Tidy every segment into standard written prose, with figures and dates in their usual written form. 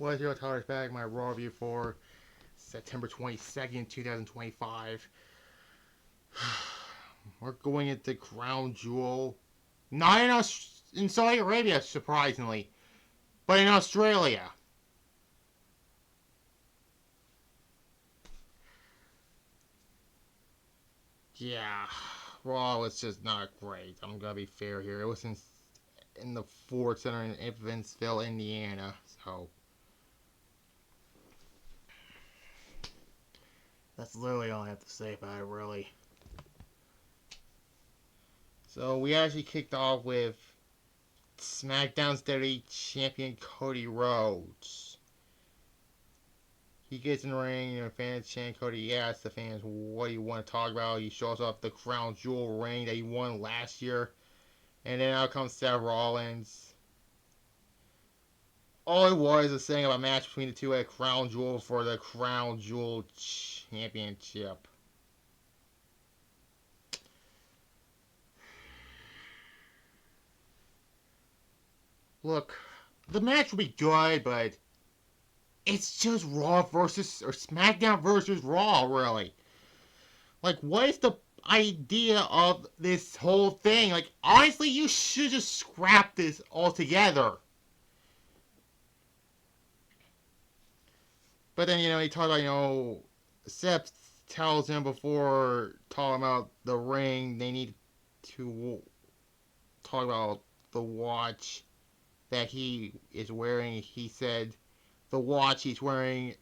Was your Tyler's back? My Raw review for September 22nd, 2025. We're going into Crown Jewel. Not in Saudi Arabia, surprisingly, but in Australia. Yeah, Raw was just not great. I'm gonna be fair here. It was in the Ford Center in Evansville, Indiana. So that's literally all I have to say about it, really. So we actually kicked off with SmackDown's WWE Champion Cody Rhodes. He gets in the ring, fans chant Cody. He asks the fans, what do you want to talk about? He shows off the Crown Jewel ring that he won last year. And then out comes Seth Rollins. All it was saying about a match between the two at Crown Jewel for the Crown Jewel Championship. Look, the match will be good, but it's just Raw versus, or SmackDown versus Raw, really. Like, what is the idea of this whole thing? Like, honestly, you should just scrap this altogether. But then, he talked about, Seth tells him before talking about the ring, they need to talk about the watch that he is wearing. He said the watch he's wearing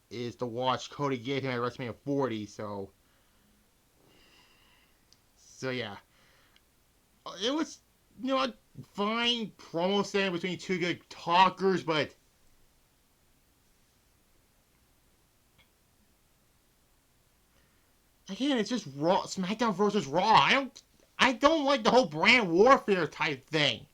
is the watch Cody gave him at WrestleMania 40. So yeah, it was a fine promo stand between two good talkers, but again, it's just Raw, SmackDown versus Raw. I don't like the whole brand warfare type thing.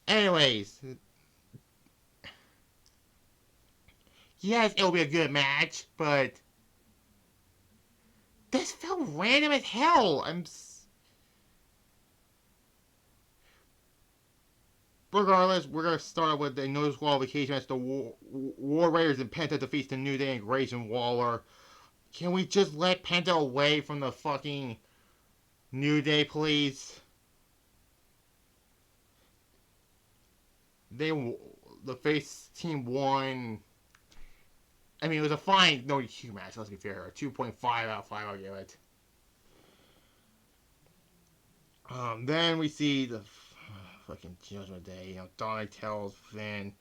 Anyways, yes, it'll be a good match, but this felt random as hell. Regardless, we're gonna start with the no disqualification as the War Raiders and Penta defeats the New Day and Grayson Waller. Can we just let Penta away from the fucking New Day, please? The face team won. I mean, it was a fine no DQ match. Let's be fair. 2.5 out of 5. I'll give it. Then we see the fucking Judgment Day. Dominic tells Finn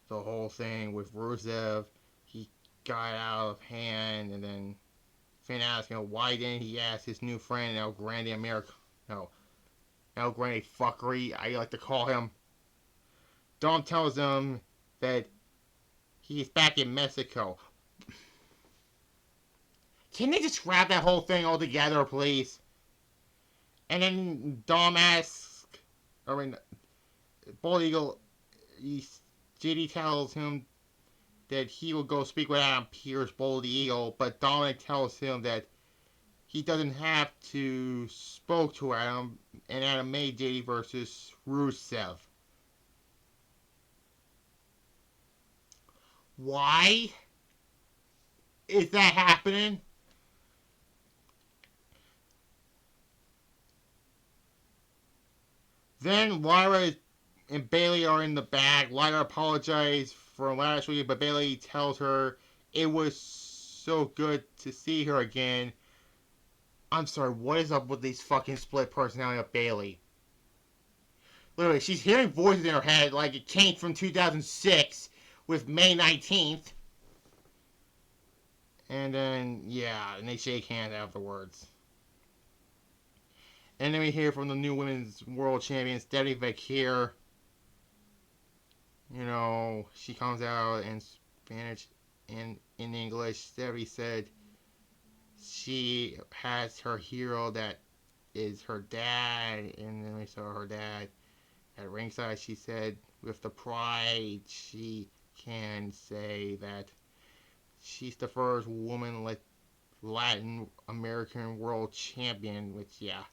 the whole thing with Rusev. He got out of hand, and then Finn asks him why didn't he ask his new friend El Grande America? No, El Grande Fuckery. I like to call him. Dom tells him that he's back in Mexico. Can they just scrap that whole thing altogether, please? And then Dom asks, Bald Eagle, JD tells him that he will go speak with Adam Pearce, Bald Eagle, but Dominic tells him that he doesn't have to spoke to Adam, and Adam made JD versus Rusev. Why is that happening? Then Lyra and Bayley are in the back. Lyra apologized for last week, but Bayley tells her it was so good to see her again. I'm sorry, what is up with these fucking split personality of Bayley? Literally, she's hearing voices in her head like it came from 2006 with May 19th. And then, yeah, and they shake hands afterwards. And then we hear from the new women's world champion, Stephanie McHare. She comes out in Spanish and in English. Stephanie said she has her hero that is her dad. And then we saw her dad at ringside. She said with the pride she can say that she's the first woman Latin American World Champion, which, yeah.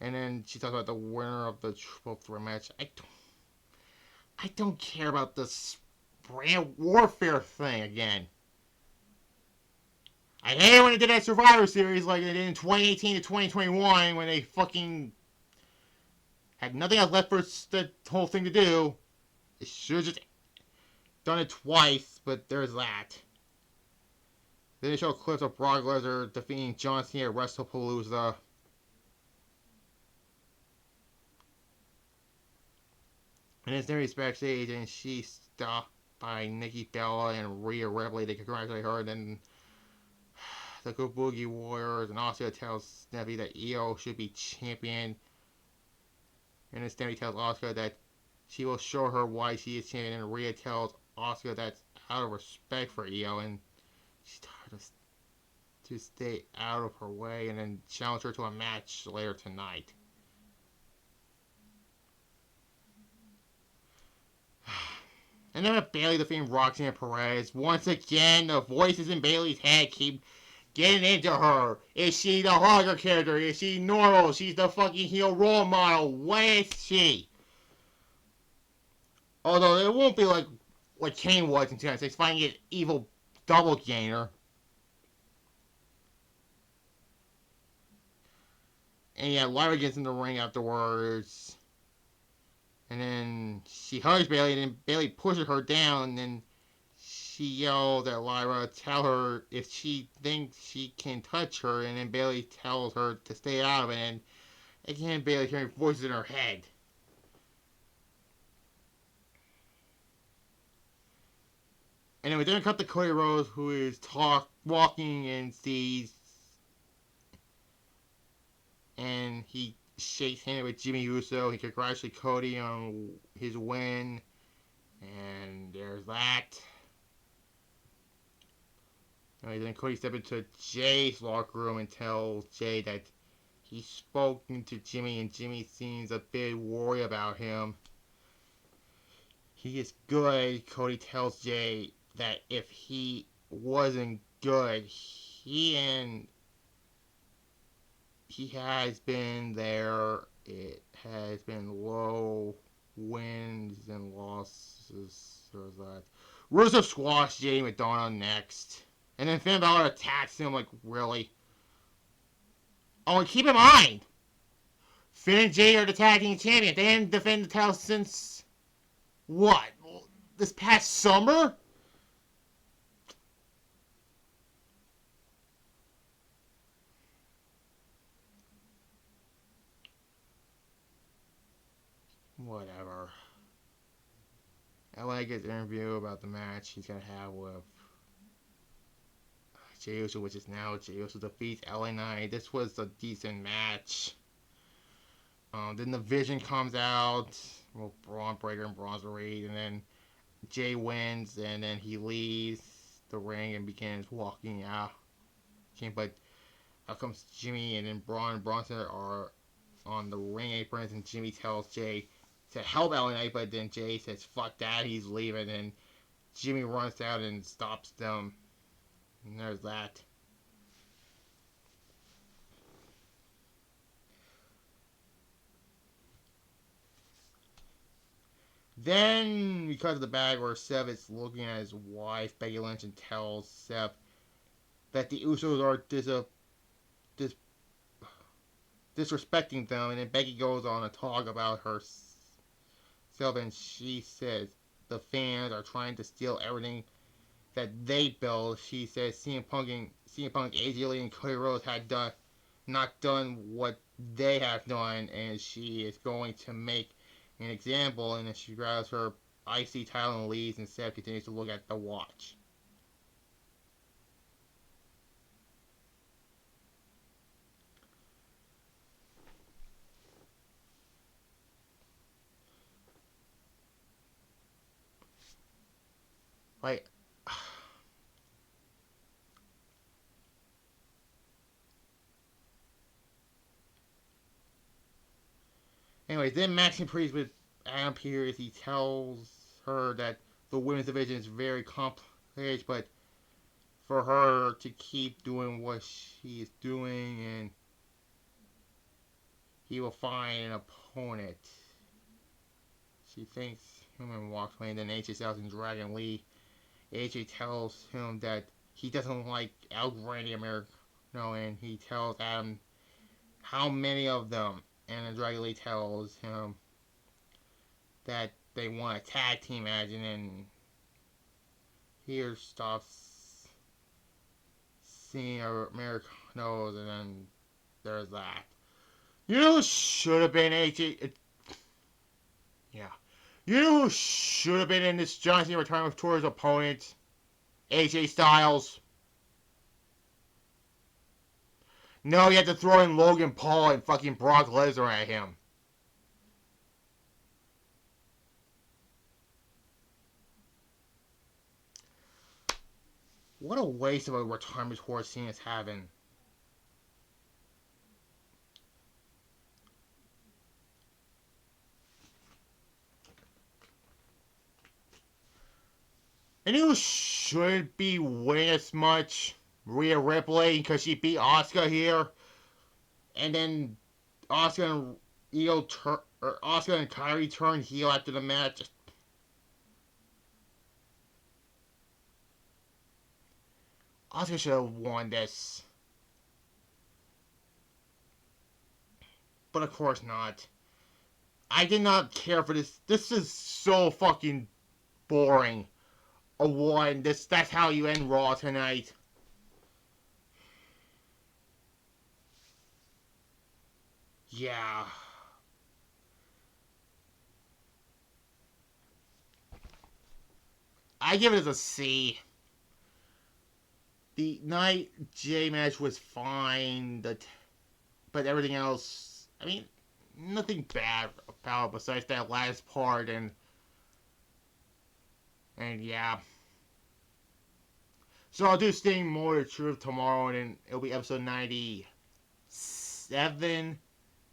And then she talks about the winner of the triple threat match. I don't care about this brand warfare thing again. I hate it when they did that Survivor Series like they did in 2018 to 2021 when they fucking had nothing else left for the whole thing to do. They should have just done it twice, but there's that. Then they show clips of Brock Lesnar defeating John Cena at WrestlePalooza. And then Sammy's backstage and she's stopped by Nikki Bella and Rhea Ripley. They congratulate her. And then the Good Boogie Warriors and Asuka tells Steffi that Io should be champion. And then Steffi tells Asuka that she will show her why she is champion. And Rhea tells Asuka that's out of respect for Io. And she told her to stay out of her way. And then challenge her to a match later tonight. And then with Bayley defeating Roxanne Perez, once again, the voices in Bayley's head keep getting into her. Is she the hugger character? Is she normal? She's the fucking heel role model. What is she? Although it won't be like Kane was in 2006, finding an evil double gainer. And yeah, Lyra gets in the ring afterwards. And then she hugs Bayley, and then Bayley pushes her down, and then she yells at Lyra, tell her if she thinks she can touch her, and then Bayley tells her to stay out of it, and again Bayley hearing voices in her head. And then we then cut to Cody Rhodes, who is walking and sees, and he shakes hands with Jimmy Uso. He congratulates Cody on his win, and there's that. And then Cody steps into Jay's locker room and tells Jay that he's spoken to Jimmy, and Jimmy seems a bit worried about him. He is good. Cody tells Jay that if he wasn't good, he has been there. It has been low wins and losses. So that Rusev squashed Jay McDonough next. And then Finn Balor attacks him like, really? Oh, and keep in mind, Finn and Jay are the tag team champions. They didn't defend the title since, what, this past summer? Whatever. LA gets an interview about the match he's going to have with Jey Uso, which is now Jey Uso defeats LA Knight. This was a decent match. Then the Vision comes out, well, Braun Breaker and Bronze Reed, and then Jay wins, and then he leaves the ring and begins walking out. But out comes Jimmy, and then Braun and Bronson are on the ring aprons, and Jimmy tells Jay to help LA Knight, but then Jay says, fuck that, he's leaving, and Jimmy runs out and stops them. And there's that. Then, because of the bag where Seth is looking at his wife, Becky Lynch, and tells Seth that the Usos are disrespecting them, and then Becky goes on to talk about herself, and she says the fans are trying to steal everything that they build. She says CM Punk, AJ Lee, and Cody Rhodes had not done what they have done, and she is going to make an example, and then she grabs her IC title and leaves, and Seth continues to look at the watch. Like, anyways, then Maxine Priest with Adam Pearce, he tells her that the women's division is very complex, but for her to keep doing what she is doing, and he will find an opponent. She thinks him and walks away, and then AJ Styles and Dragon Lee. AJ tells him that he doesn't like outgrinding America, and he tells Adam how many of them, and then Dragon Lee tells him that they want a tag team match, and then here stops seeing Americanos, and then there's that. You know who should have been AJ? Yeah. You know who should have been in this John Cena retirement tour's opponent? AJ Styles. No, you had to throw in Logan Paul and fucking Brock Lesnar at him. What a waste of a retirement tour Cena's having. And who shouldn't be winning as much? Rhea Ripley, because she beat Asuka here. And then Asuka and Kyrie turned heel after the match. Asuka should have won this. But of course not. I did not care for this. This is so fucking boring. A one. That's how you end Raw tonight. Yeah. I give it as a C. The Night J match was fine, but everything else, I mean, nothing bad about it besides that last part, and yeah. So I'll do Sting More the Truth tomorrow, and then it'll be episode 97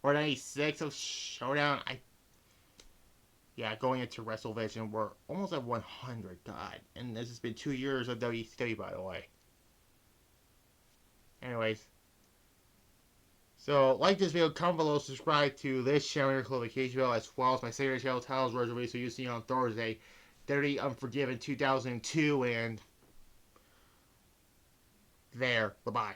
or 96 of Showdown. Going into WrestleVision, we're almost at 100, God. And this has been 2 years of WCW, by the way. Anyways. So, like this video, comment below, subscribe to this channel, notification bell, as well as my secondary channel, Titles Reservation, so you see on Thursday, 30 Unforgiven 2002, and there. Bye-bye.